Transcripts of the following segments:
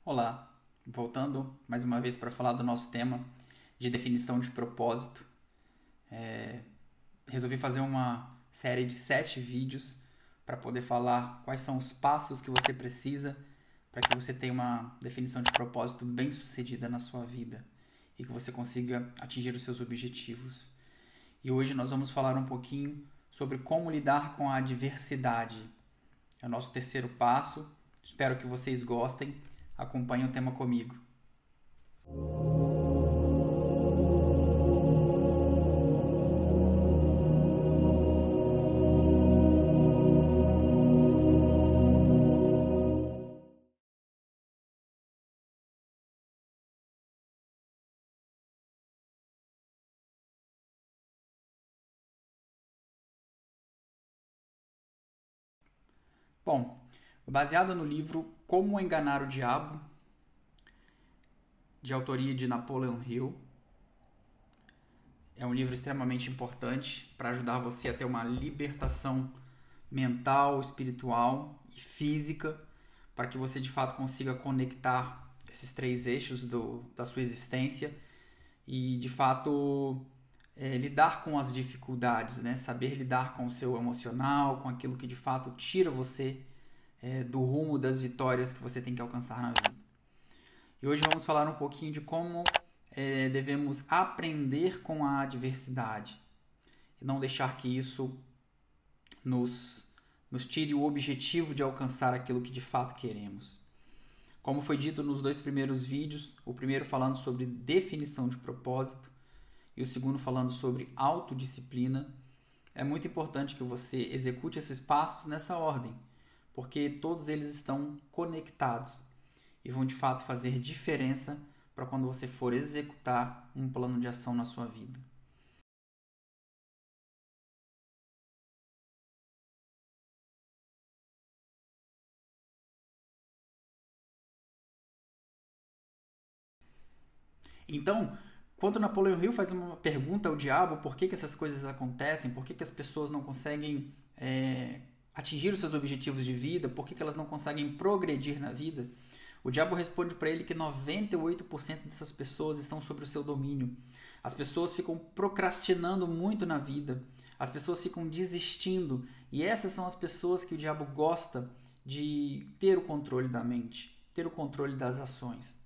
Olá, voltando mais uma vez para falar do nosso tema de definição de propósito. Resolvi fazer uma série de 7 vídeos para poder falar quais são os passos que você precisa para que você tenha uma definição de propósito bem sucedida na sua vida e que você consiga atingir os seus objetivos. E hoje nós vamos falar um pouquinho sobre como lidar com a adversidade. É o nosso terceiro passo. Espero que vocês gostem. Acompanhem o tema comigo. Bom, baseado no livro Como Enganar o Diabo, de autoria de Napoleon Hill, é um livro extremamente importante para ajudar você a ter uma libertação mental, espiritual e física, para que você de fato consiga conectar esses 3 eixos da sua existência e de fato lidar com as dificuldades, né? Saber lidar com o seu emocional, com aquilo que de fato tira você do rumo das vitórias que você tem que alcançar na vida. E hoje vamos falar um pouquinho de como devemos aprender com a adversidade e não deixar que isso nos tire o objetivo de alcançar aquilo que de fato queremos. Como foi dito nos 2 primeiros vídeos, o primeiro falando sobre definição de propósito e o segundo falando sobre autodisciplina, é muito importante que você execute esses passos nessa ordem, porque todos eles estão conectados e vão de fato fazer diferença para quando você for executar um plano de ação na sua vida. Então, quando Napoleão Hill faz uma pergunta ao diabo por que essas coisas acontecem, por que as pessoas não conseguem atingir os seus objetivos de vida, por que elas não conseguem progredir na vida, o diabo responde para ele que 98% dessas pessoas estão sob o seu domínio. As pessoas ficam procrastinando muito na vida, as pessoas ficam desistindo, e essas são as pessoas que o diabo gosta de ter o controle da mente, ter o controle das ações.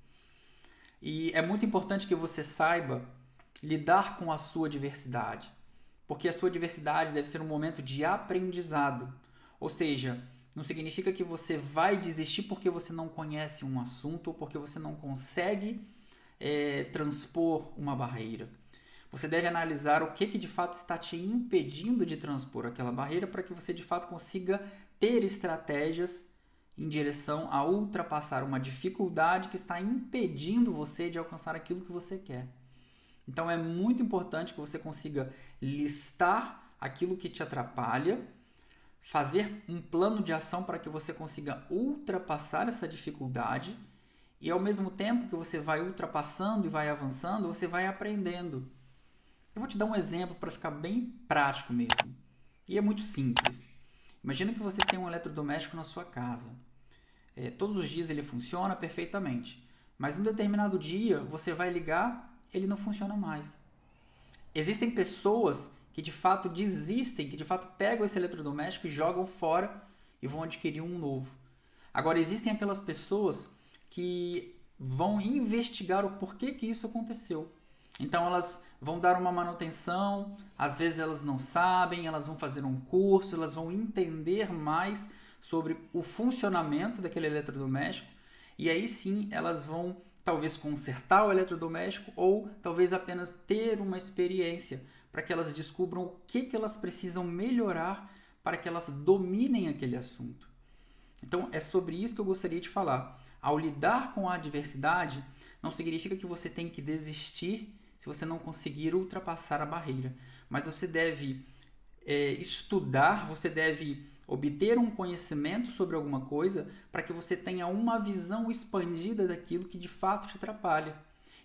E é muito importante que você saiba lidar com a sua diversidade, porque a sua diversidade deve ser um momento de aprendizado. Ou seja, não significa que você vai desistir porque você não conhece um assunto ou porque você não consegue transpor uma barreira. Você deve analisar o que de fato está te impedindo de transpor aquela barreira para que você de fato consiga ter estratégias em direção a ultrapassar uma dificuldade que está impedindo você de alcançar aquilo que você quer. Então é muito importante que você consiga listar aquilo que te atrapalha, fazer um plano de ação para que você consiga ultrapassar essa dificuldade e ao mesmo tempo que você vai ultrapassando e vai avançando, você vai aprendendo. Eu vou te dar um exemplo para ficar bem prático mesmo. E é muito simples. Imagina que você tem um eletrodoméstico na sua casa. Todos os dias ele funciona perfeitamente. Mas num determinado dia você vai ligar, ele não funciona mais. Existem pessoas que de fato desistem, que de fato pegam esse eletrodoméstico e jogam fora e vão adquirir um novo. Agora, existem aquelas pessoas que vão investigar o porquê que isso aconteceu. Então, elas vão dar uma manutenção, às vezes elas não sabem, elas vão fazer um curso, elas vão entender mais sobre o funcionamento daquele eletrodoméstico e aí sim elas vão talvez consertar o eletrodoméstico ou talvez apenas ter uma experiência para que elas descubram o que elas precisam melhorar para que elas dominem aquele assunto. Então é sobre isso que eu gostaria de falar. Ao lidar com a adversidade, não significa que você tem que desistir se você não conseguir ultrapassar a barreira, mas você deve estudar, você deve obter um conhecimento sobre alguma coisa para que você tenha uma visão expandida daquilo que de fato te atrapalha.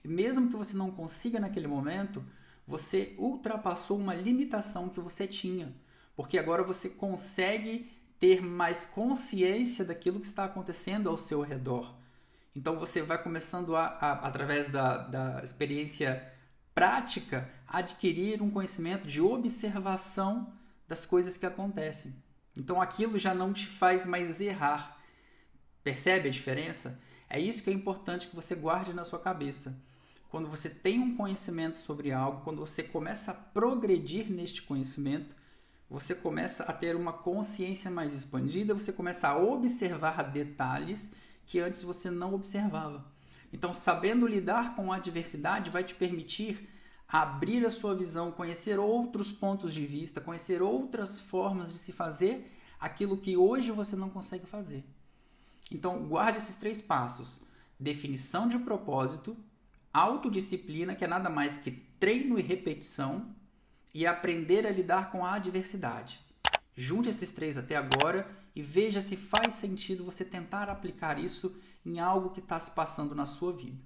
E mesmo que você não consiga naquele momento, você ultrapassou uma limitação que você tinha, porque agora você consegue ter mais consciência daquilo que está acontecendo ao seu redor. Então você vai começando através da experiência prática, a adquirir um conhecimento de observação das coisas que acontecem. Então aquilo já não te faz mais errar. Percebe a diferença? É isso que é importante que você guarde na sua cabeça. Quando você tem um conhecimento sobre algo, quando você começa a progredir neste conhecimento, você começa a ter uma consciência mais expandida, você começa a observar detalhes que antes você não observava. Então, sabendo lidar com a adversidade vai te permitir abrir a sua visão, conhecer outros pontos de vista, conhecer outras formas de se fazer aquilo que hoje você não consegue fazer. Então, guarde esses 3 passos. Definição de propósito, autodisciplina, que é nada mais que treino e repetição, e aprender a lidar com a adversidade. Junte esses 3 até agora e veja se faz sentido você tentar aplicar isso em algo que está se passando na sua vida.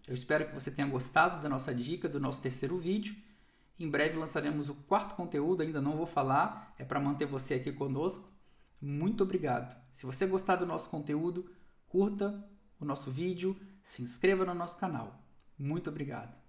Eu espero que você tenha gostado da nossa dica, do nosso 3º vídeo. Em breve lançaremos o 4º conteúdo, ainda não vou falar, é para manter você aqui conosco. Muito obrigado. Se você gostar do nosso conteúdo, curta o nosso vídeo, se inscreva no nosso canal. Muito obrigado.